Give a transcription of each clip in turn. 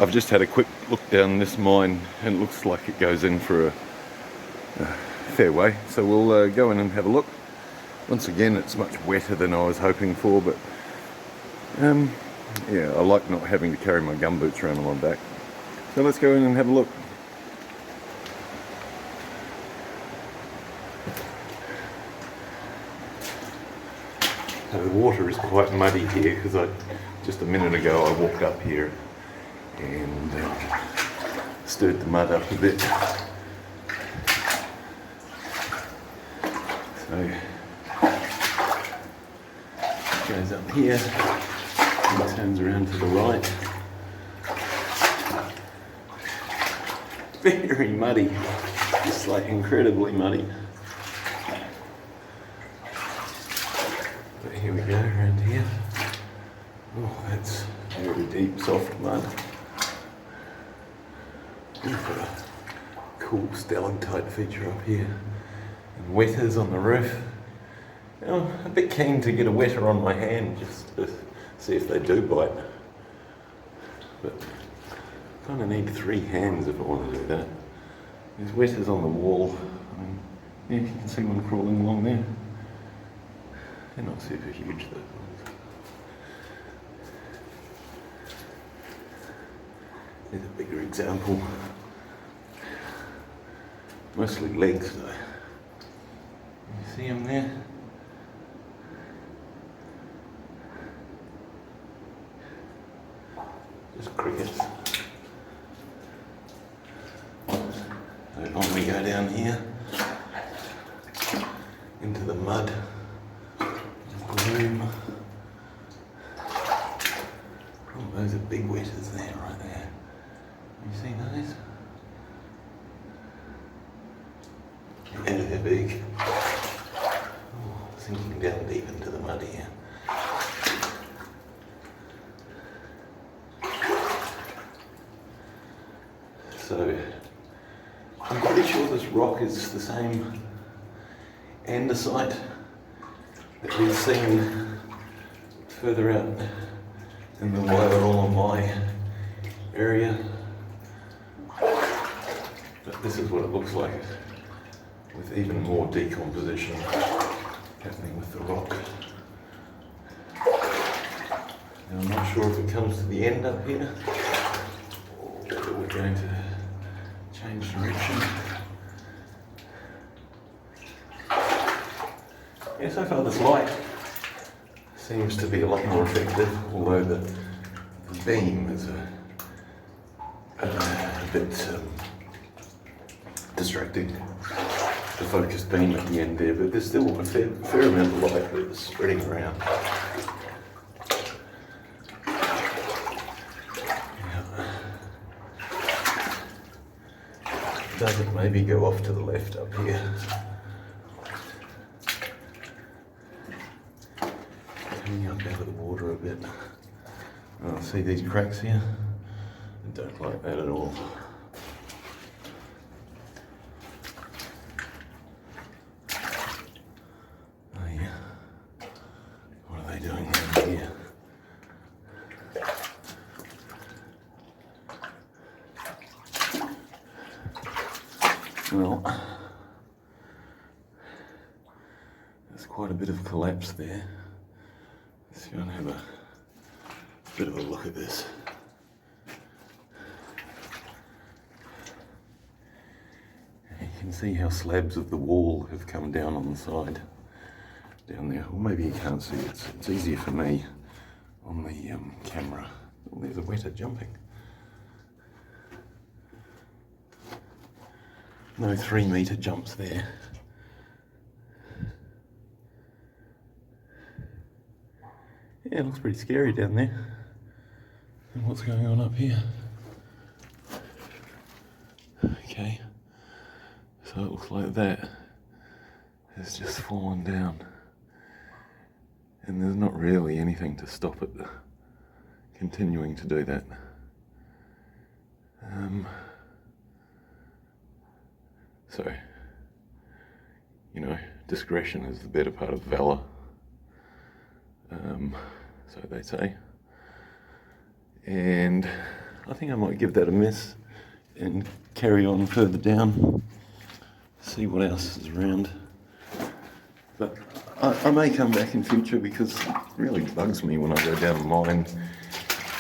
I've just had a quick look down this mine and it looks like it goes in for a fair way. So we'll go in and have a look. Once again, it's much wetter than I was hoping for, but yeah, I like not having to carry my gumboots around on my back. So let's go in and have a look. So the water is quite muddy here because just a minute ago I walked up here and stirred the mud up a bit. So it goes up here and turns around to the right. Very muddy, just like incredibly muddy. But here we go, around here. Oh, that's very deep, soft mud. We've got a cool stalactite feature up here. And wetters on the roof. You know, I'm a bit keen to get a wetter on my hand just to see if they do bite. But I kind of need 3 hands if I want to do that. There's wetters on the wall. I mean, yeah, you can see one crawling along there. They're not super huge though. There's a bigger example. Mostly legs though. You see them there? Just crickets. So on we go down here into the mud. Gloom. Oh, those are big wetters there, right there. You see those? Yeah, they're big. Oh, sinking down deep into the mud here. So, I'm pretty sure this rock is the same andesite that we've seen further out in the Wairoa area. But this is what it looks like with even more decomposition happening with the rock. Now, I'm not sure if it comes to the end up here or whether we're going to change direction. Yeah, so far this light seems to be a lot more effective, although the beam is a bit distracting, the focused beam at the end there, but there's still a fair amount of light that's spreading around. Does it maybe go off to the left up here? Coming up out of the water a bit. Oh, see these cracks here? I don't like that at all. Oh yeah. What are they doing down here? Well, there's quite a bit of collapse there. Let's go and have a bit of a look at this. You can see how slabs of the wall have come down on the side down there. Or maybe you can't see it. It's easier for me on the camera. Oh, there's a wetter jumping. No 3-metre jumps there. Yeah, it looks pretty scary down there. And what's going on up here? Okay, so it looks like that has just fallen down. And there's not really anything to stop it continuing to do that. So, you know, discretion is the better part of valor. So they say. And I think I might give that a miss and carry on further down, see what else is around. But I may come back in future because it really bugs me when I go down a mine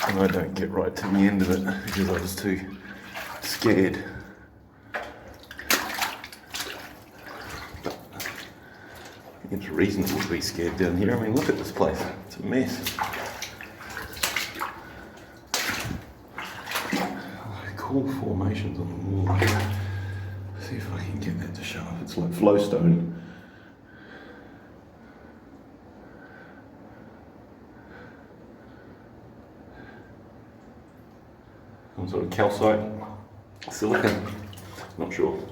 and I don't get right to the end of it because I was too scared. But I think it's reasonable to be scared down here. I mean, look at this place, it's a mess. Cool formations on the wall. See if I can get that to show up. It's like flowstone. Some sort of calcite, silicon, not sure.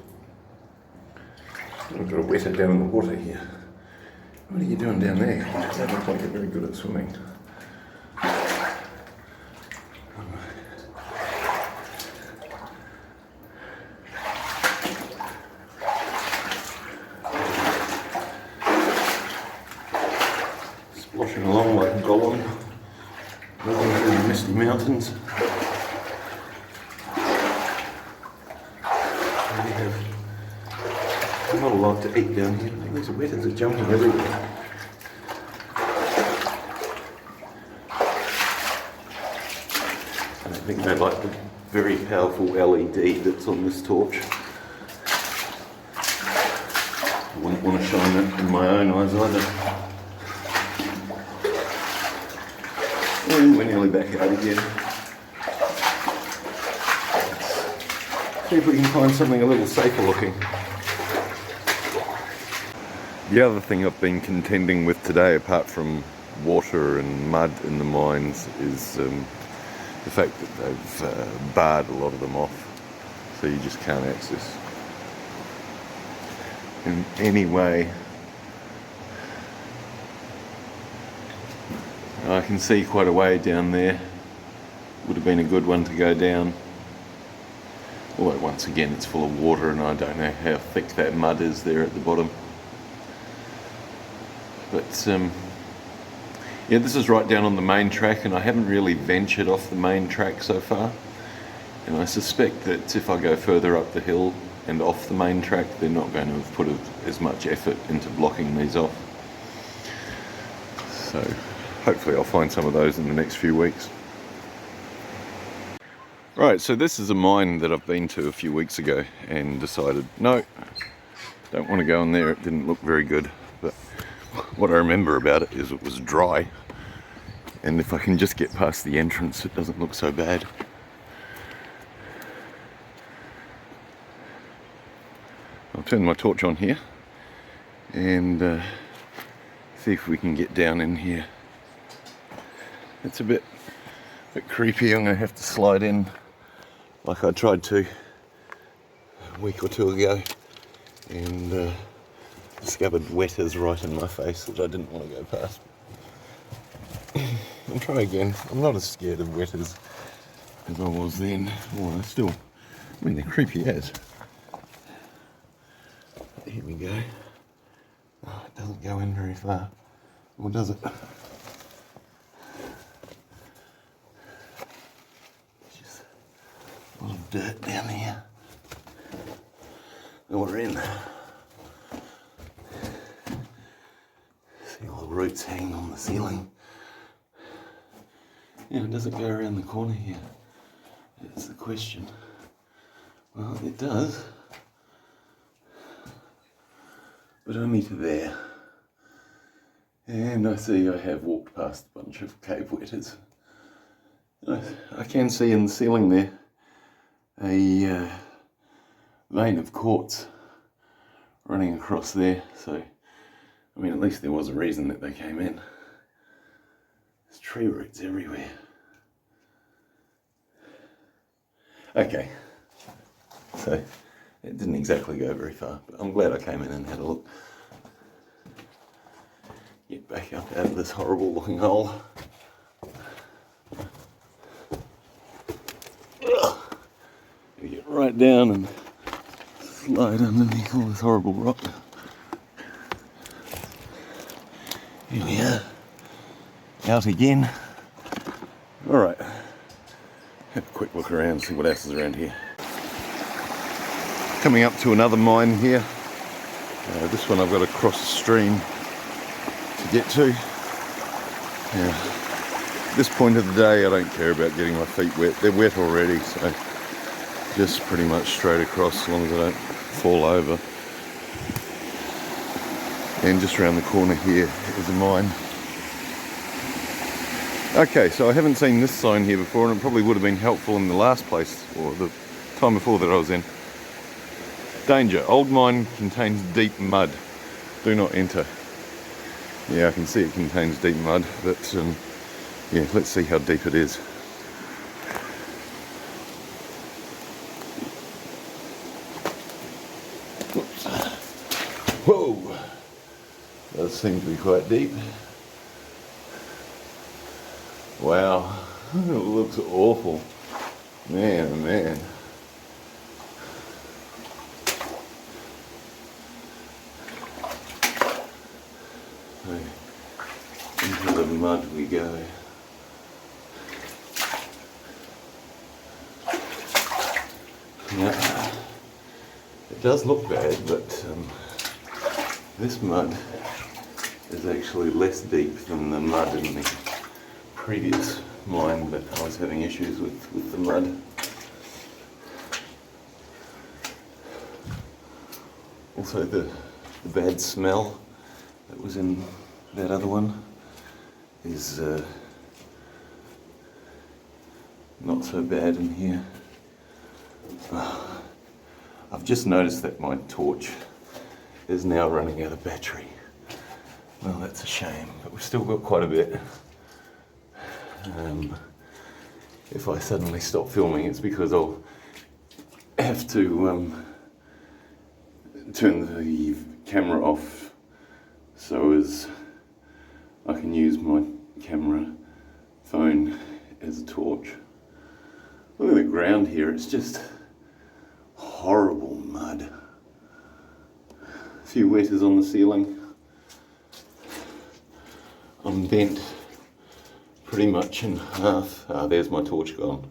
I've got a wetter down in the water here. What are you doing down there? You don't look like you're very good at swimming. Splashing along like a golem, moving through the misty mountains. Not a lot to eat down here. I think these wetters are jumping everywhere. I don't think they like the very powerful LED that's on this torch. I wouldn't want to shine it in my own eyes either. And we're nearly back out again. Let's see if we can find something a little safer looking. The other thing I've been contending with today, apart from water and mud in the mines, is the fact that they've barred a lot of them off, so you just can't access in any way. I can see quite a way down there. Would have been a good one to go down. Although once again it's full of water and I don't know how thick that mud is there at the bottom. But yeah, this is right down on the main track and I haven't really ventured off the main track so far. And I suspect that if I go further up the hill and off the main track, they're not going to have put as much effort into blocking these off. So hopefully I'll find some of those in the next few weeks. Right, so this is a mine that I've been to a few weeks ago and decided, no, don't want to go in there, it didn't look very good. But what I remember about it is it was dry, and if I can just get past the entrance it doesn't look so bad. I'll turn my torch on here and see if we can get down in here. It's a bit creepy. I'm going to have to slide in like I tried to a week or two ago and discovered wetters right in my face that I didn't want to go past. I'll try again. I'm not as scared of wetters as I was then. Well, I mean, they're creepy as. Here we go. Oh, it doesn't go in very far. Or does it? Just a lot of dirt down here. And we're in. See all the roots hanging on the ceiling. Yeah, it doesn't go around the corner here. That's the question. Well, it does. But only to there. And I see I have walked past a bunch of cave wetters. I can see in the ceiling there a vein of quartz running across there. So, I mean, at least there was a reason that they came in. There's tree roots everywhere. Okay, so it didn't exactly go very far, but I'm glad I came in and had a look. Get back up out of this horrible looking hole. Get right down and slide underneath all this horrible rock. Here we are, out again. Alright, quick look around, see what else is around here. Coming up to another mine here. This one I've got to cross a stream to get to. Now, at this point of the day I don't care about getting my feet wet. They're wet already, so just pretty much straight across as long as I don't fall over. And just around the corner here is a mine. Okay, so I haven't seen this sign here before, and it probably would have been helpful in the last place, or the time before that I was in. Danger, old mine contains deep mud. Do not enter. Yeah, I can see it contains deep mud, but yeah, let's see how deep it is. Oops. Whoa! Does seem to be quite deep. Wow, it looks awful. Man, oh man. Into the mud we go. Now, it does look bad, but this mud is actually less deep than the mud in the previous mine that I was having issues with the mud. Also the bad smell that was in that other one is not so bad in here. I've just noticed that my torch is now running out of battery. Well, that's a shame, but we've still got quite a bit. If I suddenly stop filming, it's because I'll have to turn the camera off so as I can use my camera phone as a torch. Look at the ground here, it's just horrible mud. A few wetters on the ceiling. I'm bent pretty much in half. Ah, there's my torch gone.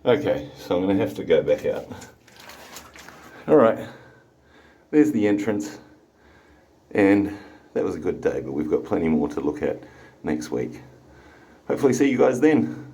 Okay, so I'm going to have to go back out. Alright, there's the entrance, and that was a good day, but we've got plenty more to look at next week. Hopefully see you guys then.